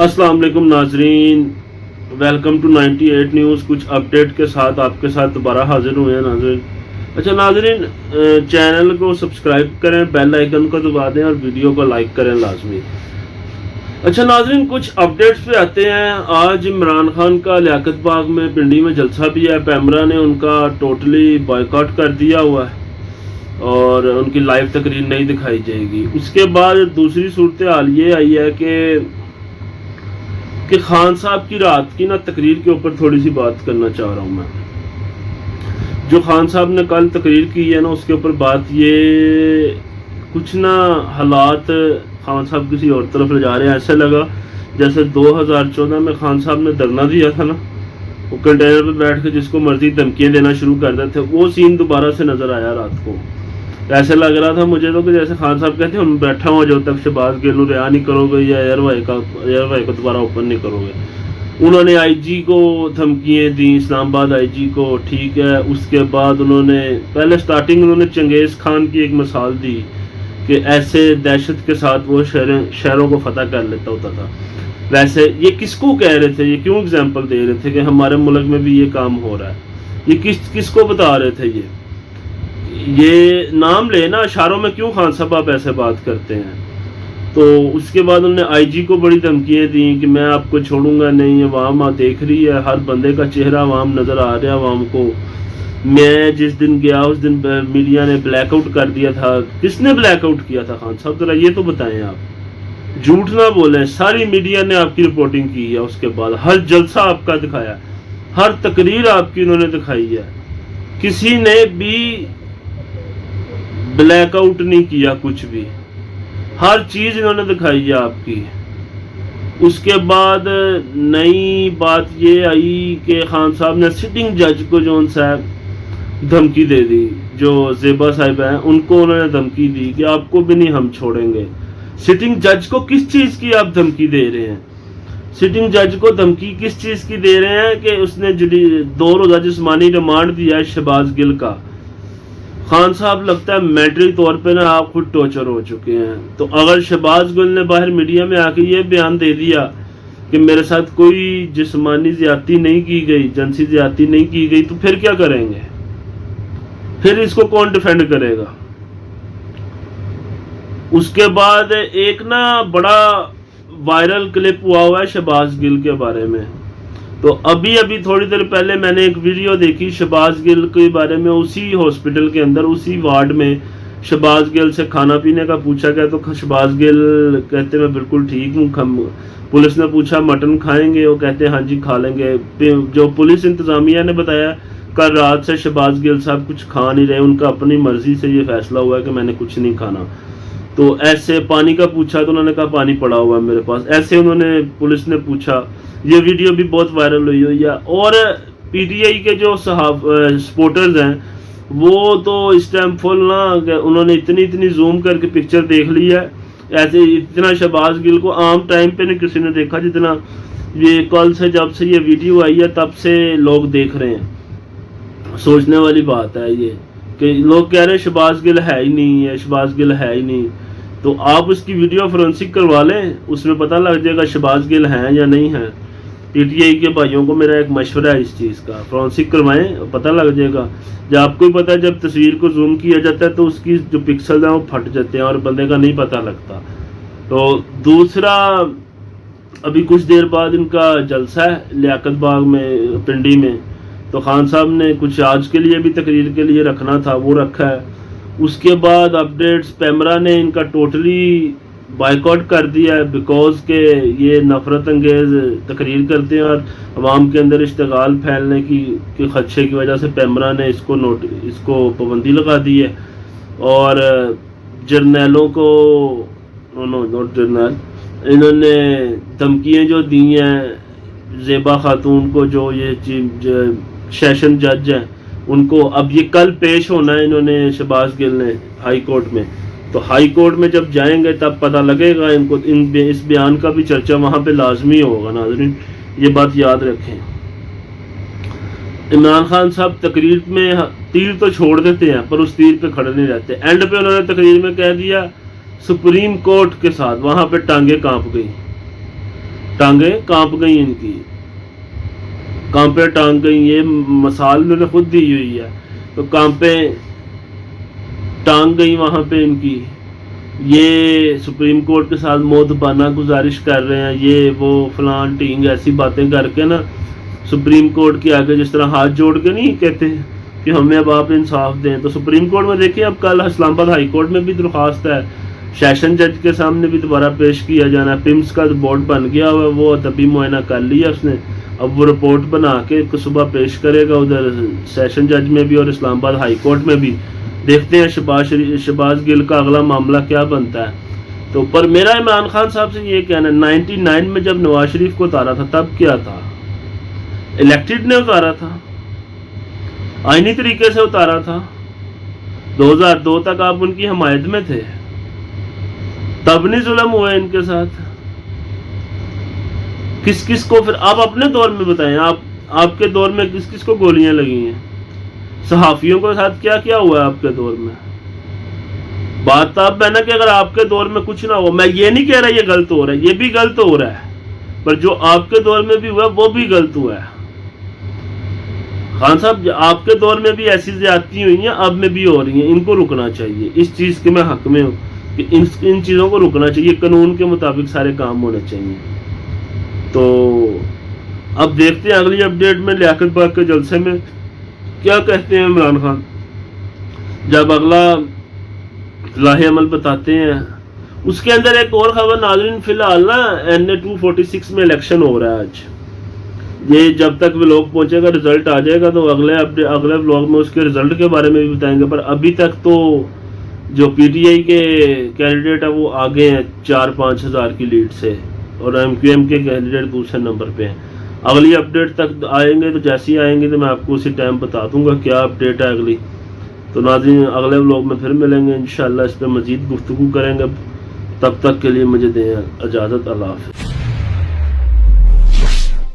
अस्सलाम वालेकुम नाजरीन, वेलकम टू 98 न्यूज़। कुछ अपडेट के साथ आपके साथ दोबारा हाजिर हुए हैं नाजरीन। अच्छा नाजरीन, चैनल को सब्सक्राइब करें, बेल आइकन को दबा दें और वीडियो को लाइक करें लाजमी। अच्छा नाजरीन, कुछ अपडेट्स पे आते हैं। आज इमरान खान का लियाकत बाग में पिंडी में जलसा भी है। पैमरा ने उनका टोटली बॉयकॉट कर दिया हुआ है और उनकी लाइव तकरीर नहीं दिखाई जाएगी। उसके बाद दूसरी सूरत हाल ये आई है कि खान साहब की रात की ना तकरीर के ऊपर थोड़ी सी बात करना चाह रहा हूँ मैं। जो खान साहब ने कल तकरीर की है ना, उसके ऊपर बात ये कुछ ना हालात खान साहब किसी और तरफ ले जा रहे हैं। ऐसा लगा जैसे 2014 में खान साहब ने धरना दिया था ना, वो कंटेनर पर बैठ के जिसको मर्जी धमकियाँ देना शुरू कर देते थे, वो सीन दोबारा से नजर आया रात को। ऐसे लग रहा था मुझे तो कि जैसे खान साहब कहते हैं, हम बैठा हुआ जब तक शहबाज गिल को रिहा नहीं करोगे या एयर भाई को दोबारा ओपन नहीं करोगे। उन्होंने आईजी को धमकियाँ दी, इस्लामाबाद आईजी को, ठीक है। उसके बाद उन्होंने पहले स्टार्टिंग उन्होंने चंगेज़ खान की एक मिसाल दी कि ऐसे दहशत के साथ वो शहरों को फतह कर लेता होता था। वैसे ये किसको कह रहे थे, ये क्यों एग्जाम्पल दे रहे थे कि हमारे मुल्क में भी ये काम हो रहा है? ये किसको बता रहे थे? ये नाम लेना, इशारों में क्यों खान साहब आप ऐसे बात करते हैं? तो उसके बाद उन्होंने आईजी को बड़ी धमकियाँ दी कि मैं आपको छोड़ूंगा नहीं। अवाम देख रही है, हर बंदे का चेहरा अवाम नज़र आ रहा है अवाम को। मैं जिस दिन गया उस दिन मीडिया ने ब्लैकआउट कर दिया था। किसने ब्लैकआउट किया था खान साहब, जरा ये तो बताएं आप, झूठ ना बोलें। सारी मीडिया ने आपकी रिपोर्टिंग की है, उसके बाद हर जलसा आपका दिखाया, हर तकरीर आपकी उन्होंने दिखाई है। किसी ने भी ब्लैकआउट नहीं किया, कुछ भी, हर चीज इन्होंने दिखाई है आपकी। उसके बाद नई बात ये आई कि खान साहब ने सिटिंग जज को जो साहब धमकी दे दी, जो जेबा साहिब हैं उनको उन्होंने धमकी दी कि आपको भी नहीं हम छोड़ेंगे। सिटिंग जज को किस चीज की आप धमकी दे रहे हैं? सिटिंग जज को धमकी किस चीज की दे रहे हैं कि उसने 2 रोजा जिस्मानी रिमांड दिया है शहबाज गिल का। खान साहब लगता है मेंटली तौर पे ना आप खुद टॉर्चर हो चुके हैं। तो अगर शहबाज गिल ने बाहर मीडिया में आके ये बयान दे दिया कि मेरे साथ कोई जिस्मानी ज्यादती नहीं की गई, जिनसी ज्यादती नहीं की गई, तो फिर क्या करेंगे? फिर इसको कौन डिफेंड करेगा? उसके बाद एक ना बड़ा वायरल क्लिप हुआ है शहबाज गिल के बारे में। तो अभी थोड़ी देर पहले मैंने एक वीडियो देखी शहबाज गिल के बारे में। उसी हॉस्पिटल के अंदर, उसी वार्ड में शहबाज गिल से खाना पीने का पूछा गया तो शहबाज गिल कहते मैं बिल्कुल ठीक हूँ। पुलिस ने पूछा मटन खाएंगे, वो कहते हैं हाँ जी खा लेंगे। जो पुलिस इंतजामिया ने बताया कल रात से शहबाज गिल साहब कुछ खा नहीं रहे, उनका अपनी मर्जी से ये फैसला हुआ है कि मैंने कुछ नहीं खाना। तो ऐसे पानी का पूछा तो उन्होंने कहा पानी पड़ा हुआ है मेरे पास, ऐसे उन्होंने पुलिस ने पूछा। ये वीडियो भी बहुत वायरल हुई है। और पीटीआई के जो सपोर्टर्स हैं वो तो इस टाइम फुल ना, उन्होंने इतनी जूम करके पिक्चर देख ली है। ऐसे इतना शहबाज गिल को आम टाइम पे नहीं किसी ने देखा जितना ये कल से, जब से ये वीडियो आई है तब से लोग देख रहे हैं। सोचने वाली बात है ये कि लोग कह रहे हैं शहबाज गिल है ही नहीं है, शहबाज गिल है ही नहीं। तो आप उसकी वीडियो फोरेंसिक करवा लें, उसमें पता लग जाएगा शहबाज गिल हैं या नहीं है। पीटीआई के भाइयों को मेरा एक मशवरा है इस चीज़ का, फोरेंसिक करवाएं, पता लग जाएगा। जब आपको ही पता है जब तस्वीर को जूम किया जाता है तो उसकी जो पिक्सल हैं वो फट जाते हैं और बंदे का नहीं पता लगता। तो दूसरा, अभी कुछ देर बाद इनका जलसा है लियाकत बाग में पिंडी में। तो खान साहब ने कुछ आज के लिए भी तकरीर के लिए रखना था, वो रखा है। उसके बाद अपडेट्स, पैमरा ने इनका टोटली बाइकआउट कर दिया है बिकॉज के ये नफरत अंगेज तकरीर करते हैं और अवाम के अंदर इश्तिगाल फैलने की खदशे की वजह से पैमरा ने इसको पाबंदी लगा दी है। और जर्नैलों को, नॉट जर्नल, इन्होंने धमकियाँ जो दी हैं जेबा खातून को, जो ये सेशन जज हैं उनको, अब ये कल पेश होना है इन्होंने शहबाज गिल ने हाई कोर्ट में। तो हाई कोर्ट में जब जाएंगे तब पता लगेगा इनको, इस बयान का भी चर्चा वहाँ पे लाजमी होगा नाज़रीन, ये बात याद रखें। इमरान खान साहब तकरीर में तीर तो छोड़ देते हैं पर उस तीर पे खड़े नहीं रहते। एंड पे उन्होंने तकरीर में कह दिया सुप्रीम कोर्ट के साथ, वहाँ पे टांगे कांप गई। ٹانگیں کانپ گئی ان کی، کانپیں ٹانگ گئی. یہ مثال میں نے خود دی ہوئی ہے. تو کانپیں ٹانگ گئی وہاں پہ ان کی. یہ سپریم کورٹ کے ساتھ مودبانہ گزارش کر رہے ہیں، یہ وہ فلان ٹینگ ایسی باتیں کر کے نا سپریم کورٹ کے آگے جس طرح ہاتھ جوڑ کے نہیں کہتے ہیں کہ ہمیں اب آپ انصاف دیں. تو سپریم کورٹ میں دیکھیں، اب کل اسلام آباد ہائی کورٹ میں بھی درخواست ہے، سیشن جج کے سامنے بھی دوبارہ پیش کیا جانا ہے. پمس کا بورڈ بن گیا ہوا ہے، وہ طبی معائنہ کر لیا اس نے. اب وہ رپورٹ بنا کے صبح پیش کرے گا ادھر سیشن جج میں بھی اور اسلام آباد ہائی کورٹ میں بھی. دیکھتے ہیں شہباز گل کا اگلا معاملہ کیا بنتا ہے. تو پر میرا عمران خان صاحب سے یہ کہنا ہے، 99 میں جب نواز شریف کو اتارا تھا تب کیا تھا؟ الیکٹڈ نے اتارا تھا، آئینی طریقے سے اتارا تھا. 2002 تک آپ ان کی حمایت میں تھے، تب نہیں ظلم ہوئے ان کے ساتھ؟ کس کس کو پھر آپ اپنے دور میں بتائیں، آپ کے دور میں کس کس کو گولیاں لگی ہیں؟ صحافیوں کے ساتھ کیا کیا ہوا ہے آپ کے دور میں؟ بات اب ہے نا کہ اگر آپ کے دور میں کچھ نہ ہو، میں یہ نہیں کہہ رہا یہ غلط ہو رہا ہے، یہ بھی غلط ہو رہا ہے، پر جو آپ کے دور میں بھی ہوا وہ بھی غلط ہوا ہے. خان صاحب آپ کے دور میں بھی ایسی زیادتی ہوئی ہیں، اب میں بھی ہو رہی ہیں. ان کو رکنا چاہیے، اس چیز کے میں حق میں ہوں کہ ان چیزوں کو رکنا چاہیے، قانون کے مطابق سارے کام ہونے چاہیے. تو اب دیکھتے ہیں اگلی اپڈیٹ میں لیاقت باغ کے جلسے میں کیا کہتے ہیں عمران خان. جب اگلا لاہ عمل بتاتے ہیں، اس کے اندر ایک اور خبر ناظرین، فی الحال نا NA 246 میں الیکشن ہو رہا ہے آج. یہ جب تک ولاگ پہنچے گا، رزلٹ آ جائے گا تو اگلے ولاگ میں اس کے رزلٹ کے بارے میں بھی بتائیں گے. پر ابھی تک تو جو PTI کے کینڈیڈیٹ ہیں وہ آگے ہیں 4-5 ہزار کی لیڈ سے، اور MQM کے کینڈیڈیٹ دوسرے نمبر پہ ہیں. اگلی اپڈیٹ تک آئیں گے تو جیسے ہی آئیں گے تو میں آپ کو اسی ٹائم بتا دوں گا کیا اپڈیٹ ہے اگلی. تو ناظرین اگلے ولاگ میں پھر ملیں گے انشاءاللہ، اس پہ مزید گفتگو کریں گے. تب تک کے لیے مجھے دیں اجازت. اللہ حافظ.